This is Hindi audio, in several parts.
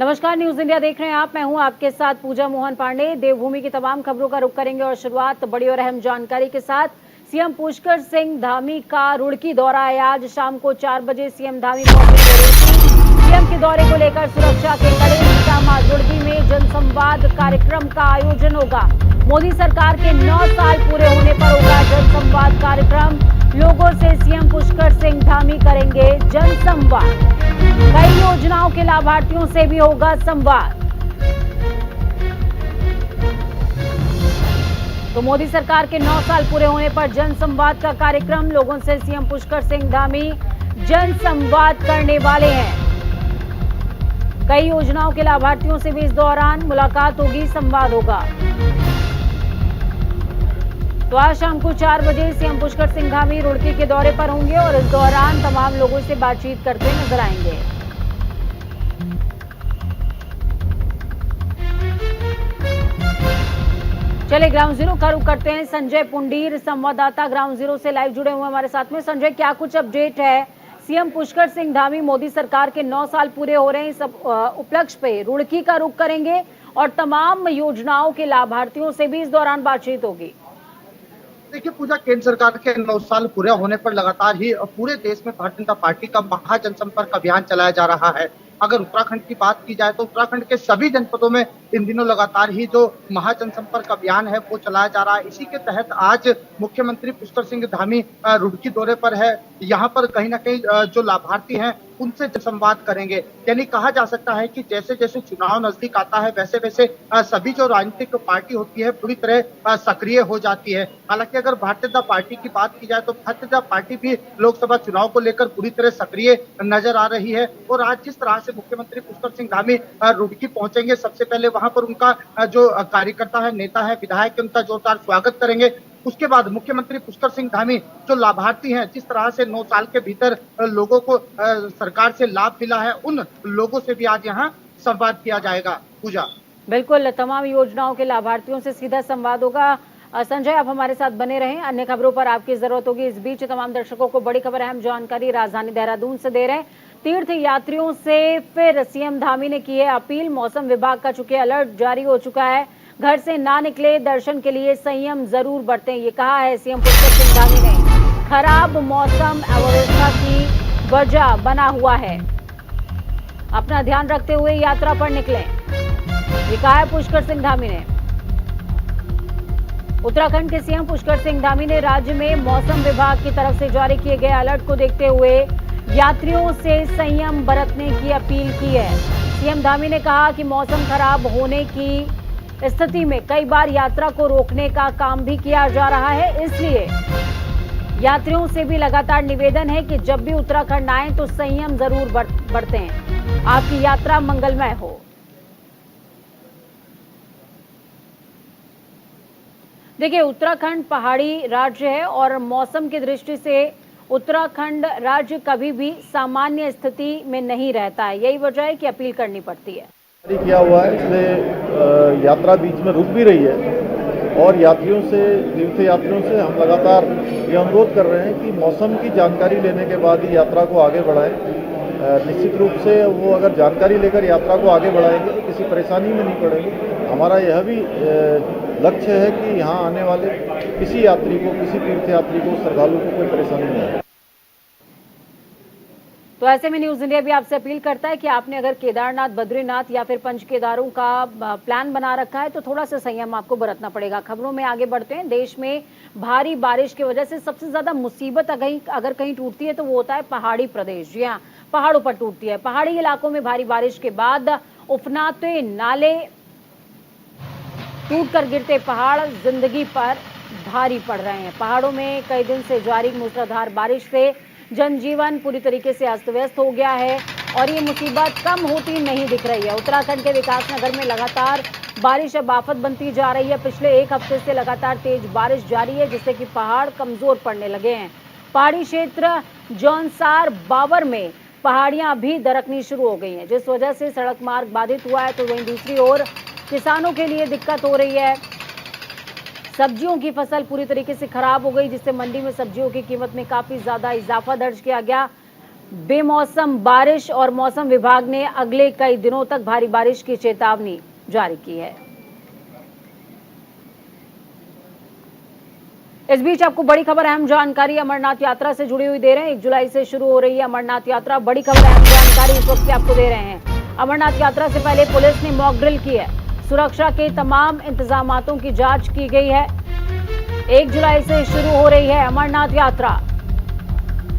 नमस्कार, न्यूज इंडिया देख रहे हैं आप। मैं हूं आपके साथ पूजा मोहन पांडे। देवभूमि की तमाम खबरों का रुख करेंगे और शुरुआत बड़ी और अहम जानकारी के साथ। सीएम पुष्कर सिंह धामी का रुड़की दौरा है। आज शाम को 4 बजे सीएम धामी पहुंचेंगे। सीएम के दौरे को लेकर सुरक्षा के कड़े इंतजाम। रुड़की में जनसंवाद कार्यक्रम का आयोजन होगा। मोदी सरकार के 9 साल पूरे होने पर होगा जनसंवाद कार्यक्रम। लोगों से सीएम पुष्कर सिंह धामी करेंगे जनसंवाद। कई योजनाओं के लाभार्थियों से भी होगा संवाद। तो मोदी सरकार के 9 साल पूरे होने पर जनसंवाद का कार्यक्रम। लोगों से सीएम पुष्कर सिंह धामी जनसंवाद करने वाले हैं। कई योजनाओं के लाभार्थियों से भी इस दौरान मुलाकात होगी, संवाद होगा। तो आज शाम को 4 बजे सीएम पुष्कर सिंह धामी रुड़की के दौरे पर होंगे और इस दौरान तमाम लोगों से बातचीत करते नजर आएंगे। चले ग्राउंड जीरो का रुख करते हैं। संजय पुंडीर संवाददाता ग्राउंड जीरो से लाइव जुड़े हुए हमारे साथ में। संजय, क्या कुछ अपडेट है? सीएम पुष्कर सिंह धामी मोदी सरकार के 9 साल पूरे हो रहे हैं, इस उपलक्ष्य पे रुड़की का रुख करेंगे और तमाम योजनाओं के लाभार्थियों से भी इस दौरान बातचीत होगी। देखिए पूजा, केंद्र सरकार के 9 साल पूरे होने पर लगातार ही पूरे देश में भारतीय जनता पार्टी का महाजनसंपर्क अभियान चलाया जा रहा है। अगर उत्तराखंड की बात की जाए तो उत्तराखंड के सभी जनपदों में इन दिनों लगातार ही जो महाजनसंपर्क अभियान है वो चलाया जा रहा है। इसी के तहत आज मुख्यमंत्री पुष्कर सिंह धामी रुड़की दौरे पर है। यहाँ पर कहीं ना कहीं जो लाभार्थी हैं उनसे संवाद करेंगे। यानी कहा जा सकता है कि जैसे जैसे चुनाव नजदीक आता है वैसे वैसे सभी जो राजनीतिक पार्टी होती है पूरी तरह सक्रिय हो जाती है। हालांकि अगर भारतीय जनता पार्टी की बात की जाए तो भारतीय जनता पार्टी भी लोकसभा चुनाव को लेकर पूरी तरह सक्रिय नजर आ रही है। और आज जिस तरह से मुख्यमंत्री पुष्कर सिंह धामी रुड़की पहुंचेंगे, सबसे पहले वहां पर उनका जो कार्यकर्ता है, नेता है, विधायक, उनका जोरदार स्वागत करेंगे। उसके बाद मुख्यमंत्री पुष्कर सिंह धामी जो लाभार्थी हैं, जिस तरह से 9 साल के भीतर लोगों को सरकार से लाभ मिला है, उन लोगों से भी आज यहाँ संवाद किया जाएगा। पूजा, बिल्कुल, तमाम योजनाओं के लाभार्थियों से सीधा संवाद होगा। संजय, आप हमारे साथ बने रहें, अन्य खबरों पर आपकी जरूरत होगी। इस बीच तमाम दर्शकों को बड़ी खबर, अहम जानकारी राजधानी देहरादून से दे रहे हैं। तीर्थ यात्रियों से फिर सीएम धामी ने की है अपील। मौसम विभाग का चूंकि अलर्ट जारी हो चुका है, घर से ना निकले, दर्शन के लिए संयम जरूर बरतें, ये कहा है सीएम पुष्कर सिंह धामी ने। खराब मौसम अव्यवस्था की वजह बना हुआ है, अपना ध्यान रखते हुए यात्रा पर निकलें, ये कहा है पुष्कर सिंह धामी ने। उत्तराखंड के सीएम पुष्कर सिंह धामी ने राज्य में मौसम विभाग की तरफ से जारी किए गए अलर्ट को देखते हुए यात्रियों से संयम बरतने की अपील की है। सीएम धामी ने कहा कि मौसम खराब होने की स्थिति में कई बार यात्रा को रोकने का काम भी किया जा रहा है, इसलिए यात्रियों से भी लगातार निवेदन है कि जब भी उत्तराखंड आए तो संयम जरूर बरतें, आपकी यात्रा मंगलमय हो। देखिए, उत्तराखंड पहाड़ी राज्य है और मौसम की दृष्टि से उत्तराखंड राज्य कभी भी सामान्य स्थिति में नहीं रहता है। यही वजह है कि अपील करनी पड़ती है। किया हुआ है, इसलिए यात्रा बीच में रुक भी रही है और यात्रियों से, तीर्थ यात्रियों से हम लगातार ये अनुरोध कर रहे हैं कि मौसम की जानकारी लेने के बाद ही यात्रा को आगे बढ़ाएं। निश्चित रूप से वो अगर जानकारी लेकर यात्रा को आगे बढ़ाएंगे तो किसी परेशानी में नहीं पड़ेंगे। हमारा यह भी लक्ष्य है कि यहाँ आने वाले किसी यात्री को, किसी तीर्थ यात्री को, श्रद्धालु को कोई परेशानी नहीं आए। तो ऐसे में न्यूज इंडिया भी आपसे अपील करता है कि आपने अगर केदारनाथ, बद्रीनाथ या फिर पंच केदारों का प्लान बना रखा है तो थोड़ा सा संयम आपको बरतना पड़ेगा। खबरों में आगे बढ़ते हैं। देश में भारी बारिश की वजह से सबसे ज्यादा मुसीबत अगर कहीं टूटती है तो वो होता है पहाड़ी प्रदेश। जी हाँ, पहाड़ों पर टूटती है। पहाड़ी इलाकों में भारी बारिश के बाद उफनाते नाले, टूट कर गिरते पहाड़ जिंदगी पर भारी पड़ रहे हैं। पहाड़ों में कई दिन से जारी मूसलाधार बारिश से जनजीवन पूरी तरीके से अस्त व्यस्त हो गया है और ये मुसीबत कम होती नहीं दिख रही है। उत्तराखंड के विकासनगर में लगातार बारिश अब आफत बनती जा रही है। पिछले 1 हफ्ते से लगातार तेज बारिश जारी है, जिससे कि पहाड़ कमजोर पड़ने लगे हैं। पहाड़ी क्षेत्र जौनसार, बाबर में पहाड़ियां भी दरकनी शुरू हो गई हैं, जिस वजह से सड़क मार्ग बाधित हुआ है। तो वहीं दूसरी ओर किसानों के लिए दिक्कत हो रही है। सब्जियों की फसल पूरी तरीके से खराब हो गई, जिससे मंडी में सब्जियों की कीमत में काफी ज्यादा इजाफा दर्ज किया गया। बेमौसम बारिश और मौसम विभाग ने अगले कई दिनों तक भारी बारिश की चेतावनी जारी की है। इस बीच आपको बड़ी खबर, अहम जानकारी अमरनाथ यात्रा से जुड़ी हुई दे रहे हैं। 1 जुलाई से शुरू हो रही है अमरनाथ यात्रा। बड़ी खबर, अहम जानकारी इस वक्त आपको दे रहे हैं। अमरनाथ यात्रा से पहले पुलिस ने मॉक ड्रिल की है। सुरक्षा के तमाम इंतजामातों की जांच की गई है। 1 जुलाई से शुरू हो रही है अमरनाथ यात्रा।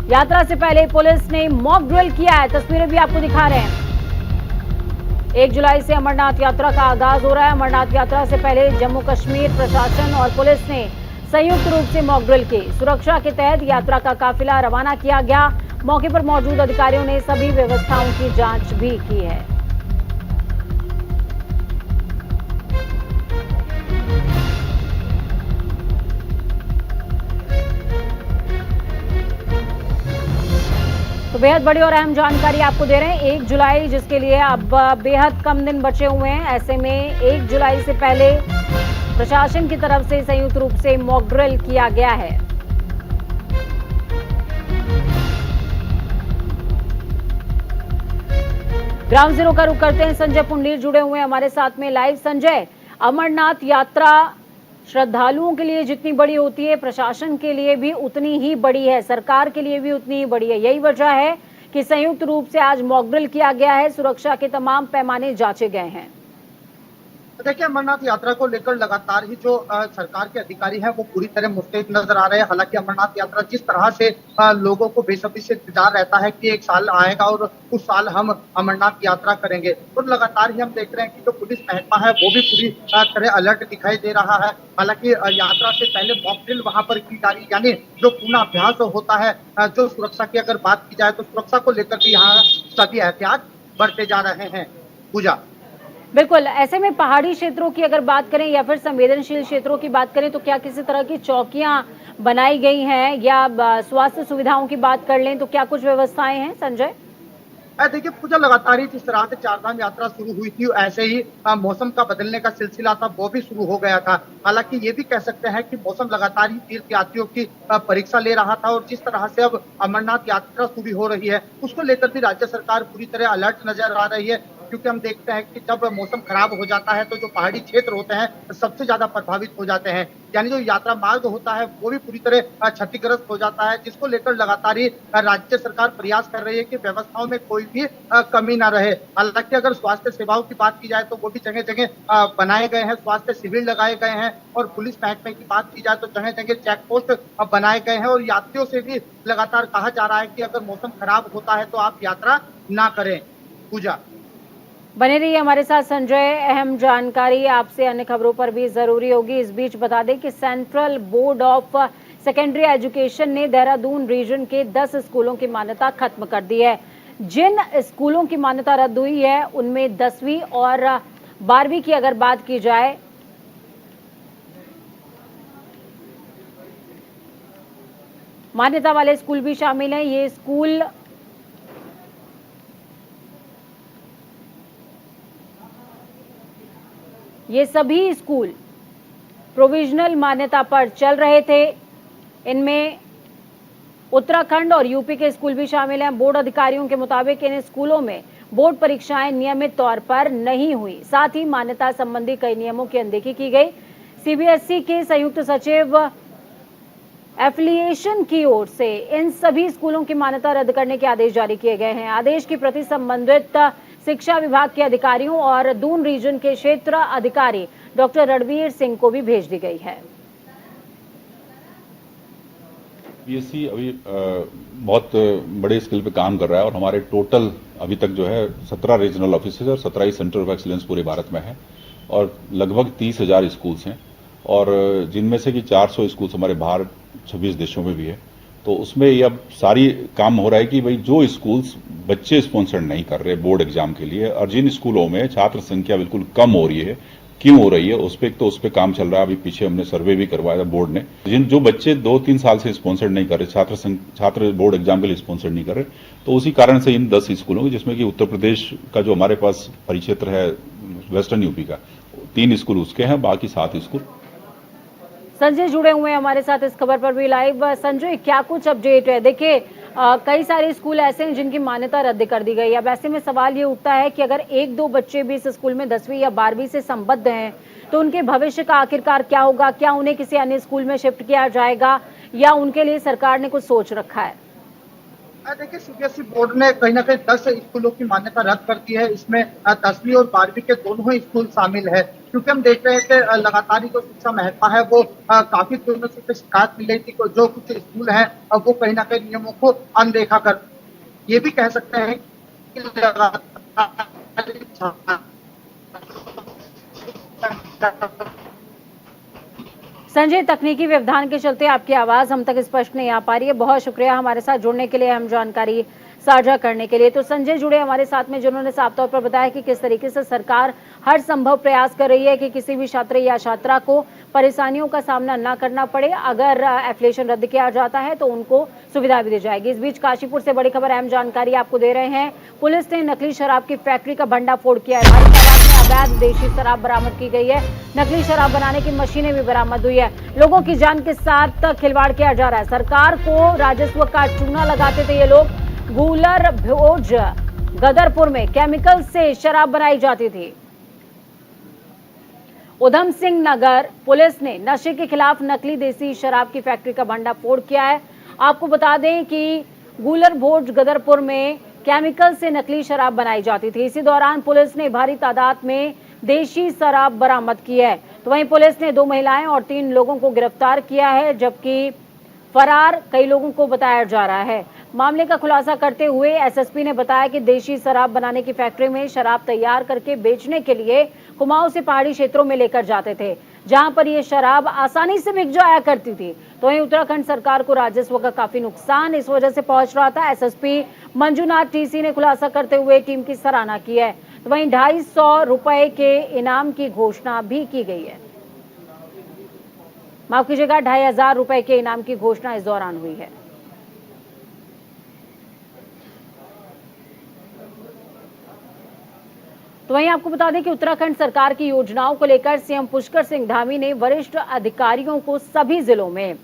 यात्रा से पहले पुलिस ने मॉक ड्रिल किया है। तस्वीरें भी आपको दिखा रहे हैं। 1 जुलाई से अमरनाथ यात्रा का आगाज हो रहा है। अमरनाथ यात्रा से पहले जम्मू कश्मीर प्रशासन और पुलिस ने संयुक्त रूप से मॉक ड्रिल की। सुरक्षा के तहत यात्रा का काफिला रवाना किया गया। मौके पर मौजूद अधिकारियों ने सभी व्यवस्थाओं की जांच भी की है। तो बेहद बड़ी और अहम जानकारी आपको दे रहे हैं। 1 जुलाई जिसके लिए अब बेहद कम दिन बचे हुए हैं, ऐसे में 1 जुलाई से पहले प्रशासन की तरफ से संयुक्त रूप से मॉक ड्रिल किया गया है। ग्राउंड जीरो का रुख करते हैं। संजय पुंडलीर जुड़े हुए हैं हमारे साथ में लाइव। संजय, अमरनाथ यात्रा श्रद्धालुओं के लिए जितनी बड़ी होती है, प्रशासन के लिए भी उतनी ही बड़ी है, सरकार के लिए भी उतनी ही बड़ी है। यही वजह है कि संयुक्त रूप से आज मॉक ड्रिल किया गया है। सुरक्षा के तमाम पैमाने जांचे गए हैं। देखिए, अमरनाथ यात्रा को लेकर लगातार ही जो सरकार के अधिकारी हैं वो पूरी तरह मुस्तैद नजर आ रहे हैं। हालांकि अमरनाथ यात्रा जिस तरह से लोगों को बेसब्री से इंतजार रहता है कि एक साल आएगा और उस साल हम अमरनाथ यात्रा करेंगे, तो लगातार ही हम देख रहे हैं कि जो पुलिस महकमा है वो भी पूरी तरह अलर्ट दिखाई दे रहा है। हालांकि यात्रा से पहले मॉक ड्रिल वहां पर की जा रही, यानी जो पूर्वाभ्यास होता है। जो सुरक्षा की अगर बात की जाए तो सुरक्षा को लेकर भी यहाँ सभी एहतियात बरते जा रहे हैं। पूजा, बिल्कुल, ऐसे में पहाड़ी क्षेत्रों की अगर बात करें या फिर संवेदनशील क्षेत्रों की बात करें तो क्या किसी तरह की चौकियां बनाई गई हैं, या स्वास्थ्य सुविधाओं की बात कर लें तो क्या कुछ व्यवस्थाएं हैं? संजय, देखिए पूजा, लगातार ही जिस तरह से चारधाम यात्रा शुरू हुई थी, ऐसे ही मौसम का बदलने का सिलसिला था वो भी शुरू हो गया था। हालांकि ये भी कह सकते हैं कि मौसम लगातार ही तीर्थ यात्रियों की परीक्षा ले रहा था, और जिस तरह से अब अमरनाथ यात्रा शुरू हो रही है उसको लेकर भी राज्य सरकार पूरी तरह अलर्ट नजर आ रही है। क्योंकि हम देखते हैं कि जब मौसम खराब हो जाता है तो जो पहाड़ी क्षेत्र होते हैं सबसे ज्यादा प्रभावित हो जाते हैं, यानी जो यात्रा मार्ग होता है वो भी पूरी तरह क्षतिग्रस्त हो जाता है, जिसको लेकर लगातार ही राज्य सरकार प्रयास कर रही है कि व्यवस्थाओं में कोई भी कमी ना रहे। हालांकि अगर स्वास्थ्य सेवाओं की बात की जाए तो वो भी जगह जगह बनाए गए हैं, स्वास्थ्य शिविर लगाए गए हैं, और पुलिस महकमे की बात की जाए तो जगह जगह चेक पोस्ट बनाए गए हैं, और यात्रियों से भी लगातार कहा जा रहा है कि अगर मौसम खराब होता है तो आप यात्रा ना करें। पूजा, बने रहिए हमारे साथ संजय। अहम जानकारी आपसे अन्य खबरों पर भी जरूरी होगी। इस बीच बता दें कि central board of secondary education ने देहरादून रीजन के 10 स्कूलों की मान्यता खत्म कर दी है। जिन स्कूलों की मान्यता रद्द हुई है उनमें 10वीं और 12वीं की अगर बात की जाए मान्यता वाले स्कूल भी शामिल हैं। ये सभी स्कूल प्रोविजनल मान्यता पर चल रहे थे। इनमें उत्तराखंड और यूपी के स्कूल भी शामिल हैं। बोर्ड अधिकारियों के मुताबिक इन स्कूलों में बोर्ड परीक्षाएं नियमित तौर पर नहीं हुई, साथ ही मान्यता संबंधी कई नियमों की अनदेखी की गई। सीबीएसई के संयुक्त सचिव एफिलिएशन की ओर से इन सभी स्कूलों की मान्यता रद्द करने के आदेश जारी किए गए हैं। आदेश की प्रति संबंधित शिक्षा विभाग के अधिकारियों और दून रीजन के क्षेत्र अधिकारी डॉक्टर रणवीर सिंह को भी भेज दी गई है। सीबीएसई अभी बहुत बड़े स्केल पे काम कर रहा है, और हमारे टोटल अभी तक जो है 17 रीजनल ऑफिसेज और 17 सेंटर ऑफ एक्सीलेंस पूरे भारत में है, और लगभग 30,000 स्कूल्स हैं, और जिनमें से कि 400 स्कूल्स हमारे बाहर 26 देशों में भी है। तो उसमें ये अब सारी काम हो रहा है कि भाई जो स्कूल्स बच्चे स्पॉन्सर नहीं कर रहे बोर्ड एग्जाम के लिए, और जिन स्कूलों में छात्र संख्या बिल्कुल कम हो रही है, क्यों हो रही है उस पर काम चल रहा है। अभी पीछे हमने सर्वे भी करवाया बोर्ड ने, जो बच्चे 2-3 साल से स्पॉन्सर नहीं कर रहे, छात्र बोर्ड एग्जाम के लिए स्पॉन्सर नहीं कर रहे, तो उसी कारण से इन 10 स्कूलों की, जिसमें कि उत्तर प्रदेश का जो हमारे पास परिक्षेत्र है वेस्टर्न यूपी का, 3 स्कूल उसके हैं, बाकी 7 स्कूल। संजय जुड़े हुए हैं हमारे साथ इस खबर पर भी लाइव। संजय, क्या कुछ अपडेट है? देखिए, कई सारे स्कूल ऐसे हैं जिनकी मान्यता रद्द कर दी गई। अब ऐसे में सवाल ये उठता है कि अगर 1-2 बच्चे भी इस स्कूल में 10वीं या 12वीं से संबद्ध हैं तो उनके भविष्य का आखिरकार क्या होगा? क्या उन्हें किसी अन्य स्कूल में शिफ्ट किया जाएगा या उनके लिए सरकार ने कुछ सोच रखा है? देखिए, सीबीएसई बोर्ड ने कहीं ना कहीं 10 स्कूलों की मान्यता रद्द कर दी है। इसमें 10वीं और 12वीं के दोनों ही स्कूल शामिल है, क्योंकि हम देख रहे हैं कि लगातार ही जो शिक्षा महकमा है वो काफी दिनों से शिकायत मिल रही थी कि जो कुछ स्कूल हैं वो कहीं ना कहीं नियमों को अनदेखा कर, ये भी कह सकते हैं कि संजय, तकनीकी व्यवधान के चलते आपकी आवाज हम तक स्पष्ट नहीं आ पा रही है। बहुत शुक्रिया हमारे साथ जुड़ने के लिए, हम जानकारी साझा करने के लिए। तो संजय जुड़े हमारे साथ में, जिन्होंने साफ तौर पर बताया कि किस तरीके से सरकार हर संभव प्रयास कर रही है कि किसी भी छात्र या छात्रा को परेशानियों का सामना न करना पड़े। अगर एफिलिएशन रद्द किया जाता है तो उनको सुविधा भी दी जाएगी। इस बीच काशीपुर से बड़ी खबर, अहम जानकारी आपको दे रहे हैं। पुलिस ने नकली शराब की फैक्ट्री का भंडाफोड़ किया है। भारी तादाद में अवैध देशी शराब बरामद की गई है। नकली शराब बनाने की मशीनें भी बरामद हुई है। लोगों की जान के साथ खिलवाड़ किया जा रहा है। सरकार को राजस्व का चूना लगाते थे ये लोग। गूलर भोज गदरपुर में केमिकल से शराब बनाई जाती थी। उधम सिंह नगर पुलिस ने नशे के खिलाफ नकली देसी शराब की फैक्ट्री का भंडाफोड़ किया है। आपको बता दें कि गूलर भोज गदरपुर में केमिकल से नकली शराब बनाई जाती थी। इसी दौरान पुलिस ने भारी तादाद में देशी शराब बरामद की है। तो वहीं पुलिस ने 2 महिलाएं और 3 लोगों को गिरफ्तार किया है, जबकि फरार कई लोगों को बताया जा रहा है। मामले का खुलासा करते हुए एसएसपी ने बताया कि देशी शराब बनाने की फैक्ट्री में शराब तैयार करके बेचने के लिए कुमाऊं से पहाड़ी क्षेत्रों में लेकर जाते थे, जहां पर यह शराब आसानी से बिक जाया करती थी। तो वहीं उत्तराखंड सरकार को राजस्व का काफी नुकसान इस वजह से पहुंच रहा था। एसएसपी मंजुनाथ टीसी ने खुलासा करते हुए टीम की सराहना की है। तो वहीं 250 रुपए के इनाम की घोषणा भी की गई है। माफ कीजिएगा, 2500 रुपए के इनाम की घोषणा इस दौरान हुई है। तो वहीं आपको बता दें कि उत्तराखंड सरकार की योजनाओं को लेकर सीएम पुष्कर सिंह धामी ने वरिष्ठ अधिकारियों को सभी जिलों में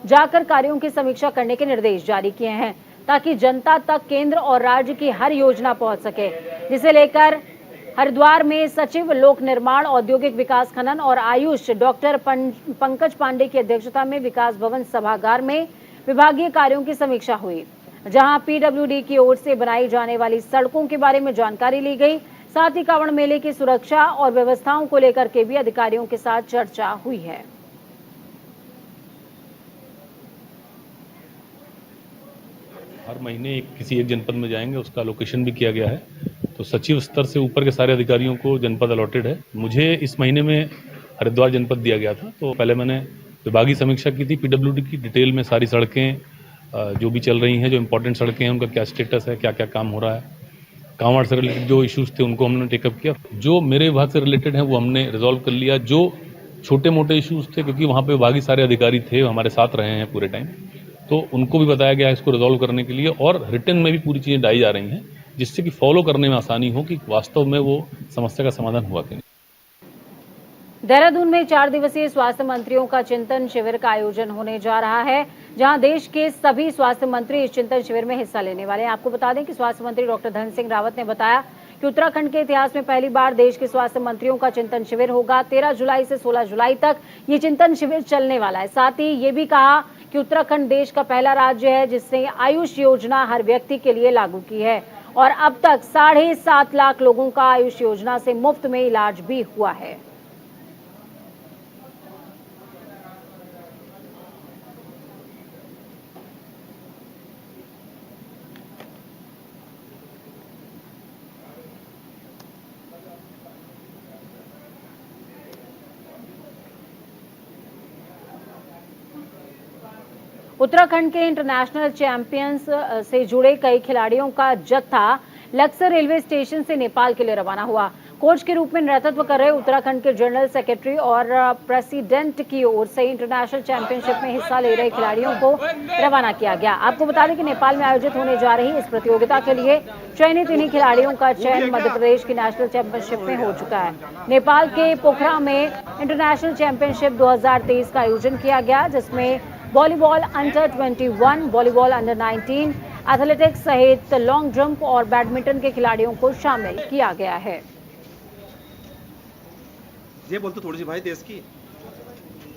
जाकर कार्यों की समीक्षा करने के निर्देश जारी किए हैं, ताकि जनता तक केंद्र और राज्य की हर योजना पहुंच सके। जिसे लेकर हरिद्वार में सचिव लोक निर्माण, औद्योगिक विकास, खनन और आयुष डॉक्टर पंकज पांडे की अध्यक्षता में विकास भवन सभागार में विभागीय कार्यों की समीक्षा हुई, जहां पीडब्ल्यूडी की ओर से बनाई जाने वाली सड़कों के बारे में जानकारी ली गई। साथ ही कांवड़ मेले की सुरक्षा और व्यवस्थाओं को लेकर के भी अधिकारियों के साथ चर्चा हुई है। हर महीने किसी एक जनपद में जाएंगे, उसका लोकेशन भी किया गया है। तो सचिव स्तर से ऊपर के सारे अधिकारियों को जनपद अलॉटेड है। मुझे इस महीने में हरिद्वार जनपद दिया गया था, तो पहले मैंने विभागीय समीक्षा की थी पीडब्ल्यूडी की, डिटेल में सारी सड़कें जो भी चल रही हैं, जो इंपॉर्टेंट सड़कें हैं, उनका क्या स्टेटस है, क्या क्या काम हो रहा है। कांवड़ से रिलेटेड जो इश्यूज थे उनको हमने टेकअप किया। जो मेरे विभाग से रिलेटेड हैं वो हमने रिजॉल्व कर लिया। जो छोटे मोटे इश्यूज थे, क्योंकि वहाँ पे विभागीय सारे अधिकारी थे, हमारे साथ रहे हैं पूरे टाइम, तो उनको भी बताया गया इसको रिजॉल्व करने के लिए, और रिटर्न में भी पूरी चीजें डाली जा रही हैं, जिससे कि फॉलो करने में आसानी हो कि वास्तव में वो समस्या का समाधान हुआ कि नहीं। देहरादून में 4 दिवसीय स्वास्थ्य मंत्रियों का चिंतन शिविर का आयोजन होने जा रहा है, जहां देश के सभी स्वास्थ्य मंत्री इस चिंतन शिविर में हिस्सा लेने वाले हैं। आपको बता दें कि स्वास्थ्य मंत्री डॉक्टर धन सिंह रावत ने बताया कि उत्तराखंड के इतिहास में पहली बार देश के स्वास्थ्य मंत्रियों का चिंतन शिविर होगा। 13 जुलाई से 16 जुलाई तक ये चिंतन शिविर चलने वाला है। साथ ही ये भी कहा कि उत्तराखंड देश का पहला राज्य है जिसने आयुष योजना हर व्यक्ति के लिए लागू की है, और अब तक 7.5 लाख लोगों का आयुष योजना से मुफ्त में इलाज भी हुआ है। उत्तराखंड के इंटरनेशनल चैंपियंस से जुड़े कई खिलाड़ियों का जत्था लक्सर रेलवे स्टेशन से नेपाल के लिए रवाना हुआ। कोच के रूप में नेतृत्व कर रहे उत्तराखंड के जनरल सेक्रेटरी और प्रेसिडेंट की ओर से इंटरनेशनल चैंपियनशिप में हिस्सा ले रहे खिलाड़ियों को रवाना किया गया। आपको बता दें कि नेपाल में आयोजित होने जा रही इस प्रतियोगिता के लिए चयनित इन्हीं खिलाड़ियों का चयन मध्य प्रदेश की नेशनल चैंपियनशिप में हो चुका है। नेपाल के पोखरा में इंटरनेशनल चैंपियनशिप 2023 का आयोजन किया गया, जिसमें volleyball under 21, volleyball under 19, athletics सहित लॉन्ग जंप और बैडमिंटन के खिलाड़ियों को शामिल किया गया है। ये बोल तो थोड़ी सी भाई देश की।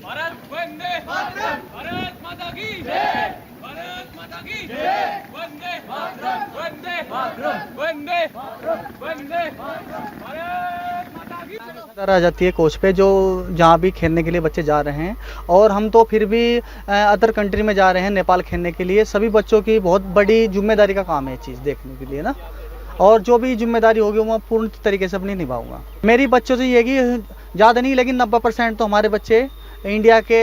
भारत वंदे मातरम, भारत माता की जय, भारत माता की जय, वंदे मातरम, वंदे मातरम, वंदे मातरम, वंदे मातरम, भारत माता की जय। आ जाती है कोच पे, जो जहाँ भी खेलने के लिए बच्चे जा रहे हैं, और हम तो फिर भी अदर कंट्री में जा रहे हैं नेपाल खेलने के लिए। सभी बच्चों की बहुत बड़ी जिम्मेदारी का काम है चीज़ देखने के लिए ना, और जो भी जिम्मेदारी होगी वो मैं पूर्ण तरीके से अपनी निभाऊंगा। मेरी बच्चों से ये कि ज़्यादा नहीं लेकिन 90% तो हमारे बच्चे इंडिया के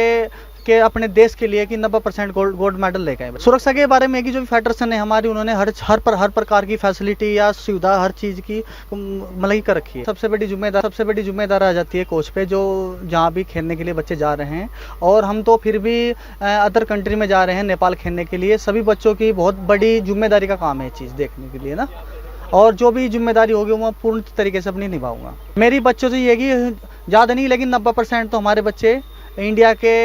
अपने देश के लिए कि 90% गोल्ड मेडल लेके आए। सुरक्षा के बारे में कि जो भी फेडरेशन है हमारी, उन्होंने हर प्रकार की फैसिलिटी या सुविधा हर चीज़ की मतलब कर रखी है। सबसे बड़ी जिम्मेदार आ जाती है कोच पे, जो जहाँ भी खेलने के लिए बच्चे जा रहे हैं, और हम तो फिर भी अदर कंट्री में जा रहे हैं नेपाल खेलने के लिए। सभी बच्चों की बहुत बड़ी जिम्मेदारी का काम है चीज़ देखने के लिए ना, और जो भी जिम्मेदारी होगी वो मैं पूर्ण तरीके से अपनी निभाऊंगा। मेरी बच्चों से ये कि ज़्यादा नहीं लेकिन 90% तो हमारे बच्चे इंडिया के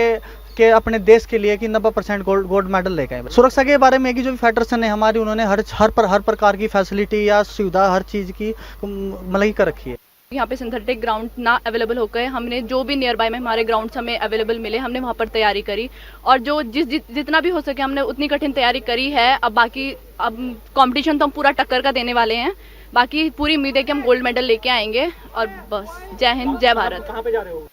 अपने देश के लिए कि 90% गोल्ड मेडल लेके आए। सुरक्षा के बारे में कि जो भी फेडरेशन है हमारी, उन्होंने हर प्रकार की फैसिलिटी या सुविधा हर चीज़ की मतलब कर रखी है। यहाँ पे सिंथेटिक ग्राउंड ना अवेलेबल होकर हमने जो भी नियर बाय में हमारे ग्राउंड्स हमें अवेलेबल मिले, हमने वहाँ पर तैयारी करी, और जो जितना भी हो सके हमने उतनी कठिन तैयारी करी है। अब कंपटीशन तो हम पूरा टक्कर का देने वाले हैं। बाकी पूरी उम्मीद है कि हम गोल्ड मेडल लेके आएंगे। और बस, जय हिंद, जय भारत। कहाँ पे जा रहे हो?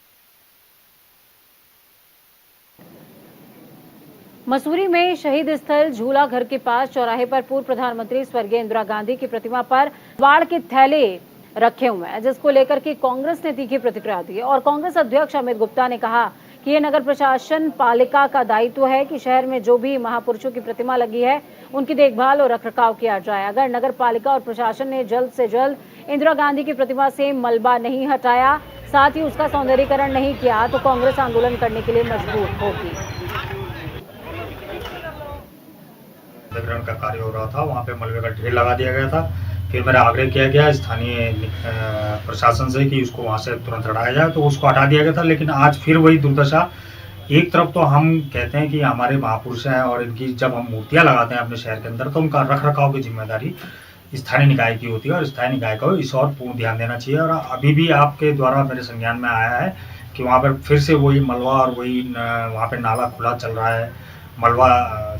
मसूरी में शहीद स्थल झूला घर के पास चौराहे पर पूर्व प्रधानमंत्री स्वर्गीय इंदिरा गांधी की प्रतिमा पर वाड़ के थैले रखे हुए हैं, जिसको लेकर के कांग्रेस ने तीखी प्रतिक्रिया दी। और कांग्रेस अध्यक्ष अमित गुप्ता ने कहा कि ये नगर प्रशासन पालिका का दायित्व है कि शहर में जो भी महापुरुषों की प्रतिमा लगी है उनकी देखभाल और रखरखाव किया जाए। अगर नगर पालिका और प्रशासन ने जल्द से जल्द इंदिरा गांधी की प्रतिमा से मलबा नहीं हटाया, साथ ही उसका सौंदर्यीकरण नहीं किया, तो कांग्रेस आंदोलन करने के लिए मजबूर होगी। का कार्य हो रहा था, वहाँ पे मलबे का ढेर लगा दिया गया था। फिर मेरा आग्रह किया गया स्थानीय प्रशासन से कि उसको वहाँ से तुरंत हटाया जाए, तो उसको हटा दिया गया था। लेकिन आज फिर वही दुर्दशा। एक तरफ तो हम कहते हैं कि हमारे महापुरुष हैं, और इनकी जब हम मूर्तियां लगाते हैं अपने शहर के अंदर, तो उनका रख रखाव की जिम्मेदारी स्थानीय निकाय की होती है, और स्थानीय निकाय को इस और पूर्ण ध्यान देना चाहिए। और अभी भी आपके द्वारा मेरे संज्ञान में आया है कि वहाँ पर फिर से वही मलबा और वही वहाँ पे नाला खुला चल रहा है, मलबा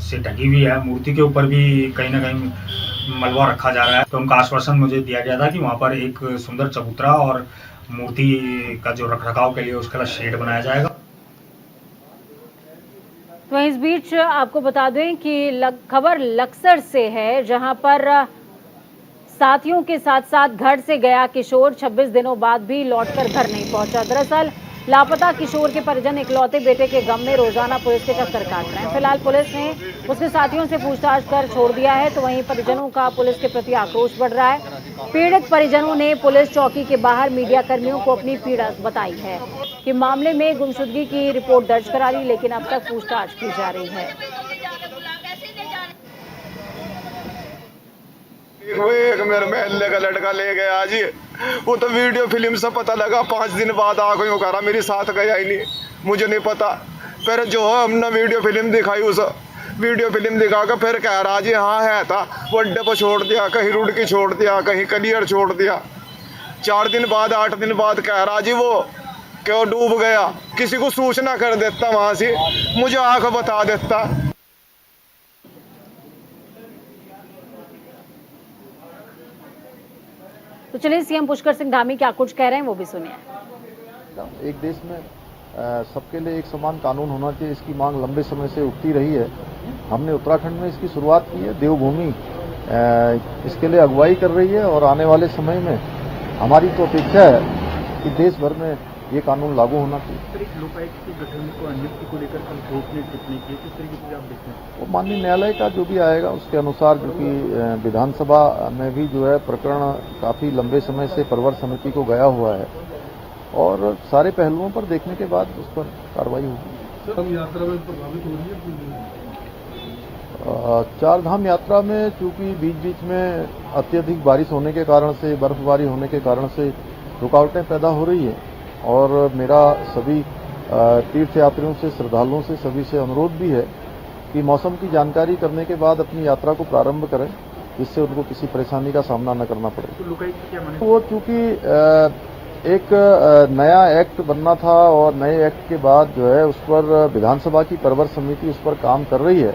से ढकी हुई है। मूर्ति के ऊपर भी कहीं ना कहीं मलबा रखा जा रहा है। तो उनका आश्वासन मुझे दिया गया था कि वहाँ पर एक सुंदर चबूतरा और मूर्ति का जो रखरखाव के लिए उसका शेड बनाया जाएगा। तो इस बीच आपको बता दें कि खबर लक्सर से है, जहां पर साथियों के साथ साथ घर से गया किशोर 26 दिनों बाद भी लौटकर घर नहीं पहुंचा। दरअसल लापता किशोर के परिजन इकलौते बेटे के गम में रोजाना पुलिस के चक्कर काट रहे हैं। फिलहाल पुलिस ने उसके साथियों से पूछताछ कर छोड़ दिया है, तो वहीं परिजनों का पुलिस के प्रति आक्रोश बढ़ रहा है। पीड़ित परिजनों ने पुलिस चौकी के बाहर मीडिया कर्मियों को अपनी पीड़ा बताई है कि मामले में गुमशुदगी की रिपोर्ट दर्ज करा ली, लेकिन अब तक पूछताछ की जा रही है। एक मेरे महल्ले का लड़का ले गया आज, वो तो वीडियो फिल्म से पता लगा। 5 दिन बाद आ गई, कह रहा मेरे साथ गया ही नहीं, मुझे नहीं पता। फिर जो हमने वीडियो फिल्म दिखाई, उस वीडियो फिल्म दिखा कर फिर कह रहा जी हाँ है था, वो अड्डे पर छोड़ दिया, कहीं रुड़की छोड़ दिया, कहीं कलियर छोड़ दिया। 4 दिन बाद 8 दिन बाद कह रहा जी वो क्यों डूब गया, किसी को सूचना कर देता, वहां से मुझे आंख बता देता। तो चलिए सीएम पुष्कर सिंह धामी क्या कुछ कह रहे हैं वो भी सुनिए। एक देश में सबके लिए एक समान कानून होना चाहिए, इसकी मांग लंबे समय से उठती रही है। हमने उत्तराखंड में इसकी शुरुआत की है। देवभूमि इसके लिए अगुवाई कर रही है, और आने वाले समय में हमारी तो अपेक्षा है कि देश भर में ये कानून लागू होना चाहिए। लोकायुक्त के गठन को नियुक्ति को लेकर कल कोर्ट ने टिप्पणी की, किस तरीके से आप देखते हैं? वो माननीय न्यायालय का जो भी आएगा उसके अनुसार, क्योंकि विधानसभा में भी जो है प्रकरण काफी लंबे समय से प्रवर समिति को गया हुआ है, और सारे पहलुओं पर देखने के बाद उस पर कार्रवाई होगी। सब यात्रा में प्रभावित हो रही है। 4 धाम यात्रा में चूंकि बीच बीच में अत्यधिक बारिश होने के कारण से, बर्फबारी होने के कारण से रुकावटें पैदा हो रही है, और मेरा सभी तीर्थयात्रियों से, श्रद्धालुओं से, सभी से अनुरोध भी है कि मौसम की जानकारी करने के बाद अपनी यात्रा को प्रारंभ करें, जिससे उनको किसी परेशानी का सामना न करना पड़े। तो लोकायुक्त क्या माने? वो चूंकि एक नया एक्ट बनना था और नए एक्ट के बाद जो है उस पर विधानसभा की परवर समिति उस पर काम कर रही है।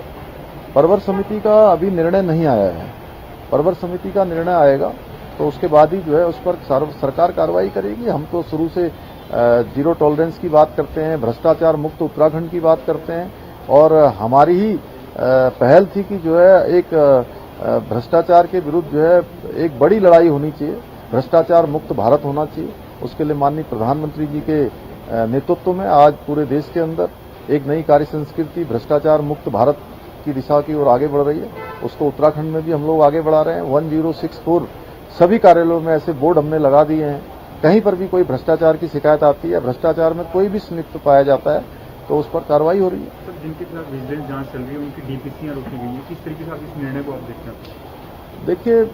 परवर समिति का अभी निर्णय नहीं आया है। परवर समिति का निर्णय आएगा तो उसके बाद ही जो है उस पर सरकार कार्रवाई करेगी। हम तो शुरू से जीरो टॉलरेंस की बात करते हैं, भ्रष्टाचार मुक्त उत्तराखंड की बात करते हैं और हमारी ही पहल थी कि जो है एक भ्रष्टाचार के विरुद्ध जो है एक बड़ी लड़ाई होनी चाहिए, भ्रष्टाचार मुक्त भारत होना चाहिए। उसके लिए माननीय प्रधानमंत्री जी के नेतृत्व में आज पूरे देश के अंदर एक नई कार्य संस्कृति भ्रष्टाचार मुक्त भारत की दिशा की ओर आगे बढ़ रही है। उसको उत्तराखंड में भी हम लोग आगे बढ़ा रहे हैं। 1064 सभी कार्यालयों में ऐसे बोर्ड हमने लगा दिए हैं। कहीं पर भी कोई भ्रष्टाचार की शिकायत आती है, भ्रष्टाचार में कोई भी संलिप्त पाया जाता है तो उस पर कार्रवाई हो रही है। सर, जिनके खिलाफ विजिलेंस जांच चल रही है उनकी डीपीसीयां रोकी गई है, किस तरीके से आप इस निर्णय को आप देखते हैं? देखिए,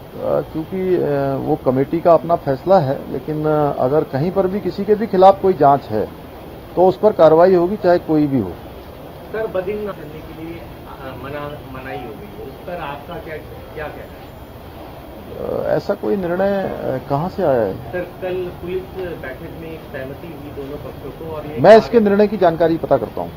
चूंकि वो कमेटी का अपना फैसला है, लेकिन अगर कहीं पर भी किसी के भी खिलाफ कोई जांच है तो उस पर कार्रवाई होगी, चाहे कोई भी हो। सर, बद्रीनाथ करने के लिए मनाही हो गई है, उस पर आपका क्या कहना है? ऐसा कोई निर्णय कहां से आया है? सर, कल पुलिस बैठक में सहमति हुई दोनों पक्षों को और मैं इसके निर्णय की जानकारी पता करता हूं।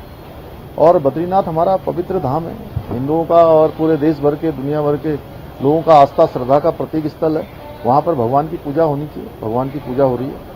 और बद्रीनाथ हमारा पवित्र धाम है, हिंदुओं का और पूरे देश भर के दुनिया भर के लोगों का आस्था श्रद्धा का प्रतीक स्थल है। वहां पर भगवान की पूजा होनी चाहिए, भगवान की पूजा हो रही है।